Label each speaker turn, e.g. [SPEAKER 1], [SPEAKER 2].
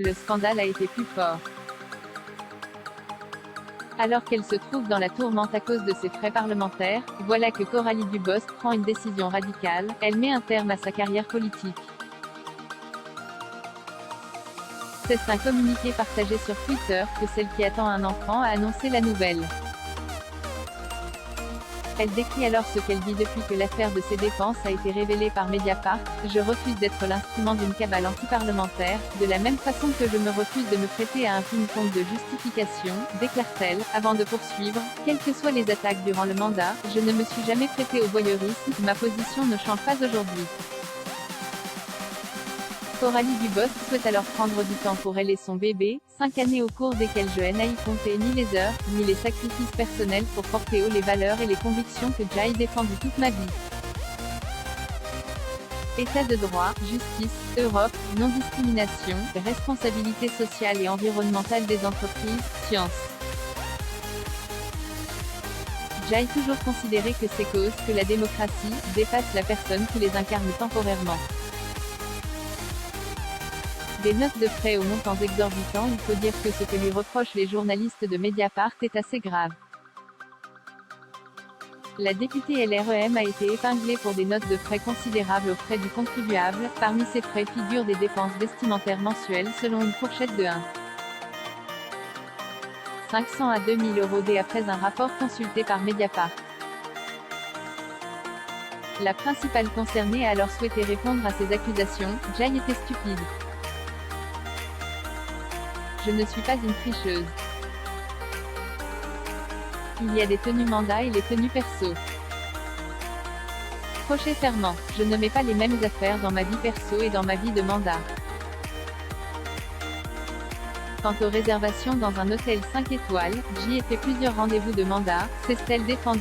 [SPEAKER 1] le scandale a été plus fort. Alors qu'elle se trouve dans la tourmente à cause de ses frais parlementaires, voilà que Coralie Dubosc prend une décision radicale, elle met un terme à sa carrière politique. C'est un communiqué partagé sur Twitter que celle qui attend un enfant a annoncé la nouvelle. Elle décrit alors ce qu'elle vit depuis que l'affaire de ses dépenses a été révélée par Mediapart. Je refuse d'être l'instrument d'une cabale anti-parlementaire, de la même façon que je me refuse de me prêter à un ping-pong de justification, déclare-t-elle, avant de poursuivre. Quelles que soient les attaques durant le mandat, je ne me suis jamais prêtée au voyeurisme, ma position ne change pas aujourd'hui. Coralie Dubosc souhaite alors prendre du temps pour elle et son bébé, 5 années au cours desquelles je n'ai compté ni les heures, ni les sacrifices personnels pour porter haut les valeurs et les convictions que j'ai défendues toute ma vie. État de droit, justice, Europe, non-discrimination, responsabilité sociale et environnementale des entreprises, science. J'ai toujours considéré que ces causes, que la démocratie, dépassent la personne qui les incarne temporairement. Des notes de frais aux montants exorbitants. Il faut dire que ce que lui reprochent les journalistes de Mediapart est assez grave. La députée LREM a été épinglée pour des notes de frais considérables aux frais du contribuable. Parmi ces frais figurent des dépenses vestimentaires mensuelles selon une fourchette de 500 à 2000 euros d'après un rapport consulté par Mediapart. La principale concernée a alors souhaité répondre à ces accusations. J'ai été stupide. Je ne suis pas une tricheuse. Il y a des tenues mandat et les tenues perso. Crochet fermant. Je ne mets pas les mêmes affaires dans ma vie perso et dans ma vie de mandat. Quant aux réservations dans un hôtel 5 étoiles, j'y ai fait plusieurs rendez-vous de mandat, c'est celle défendue.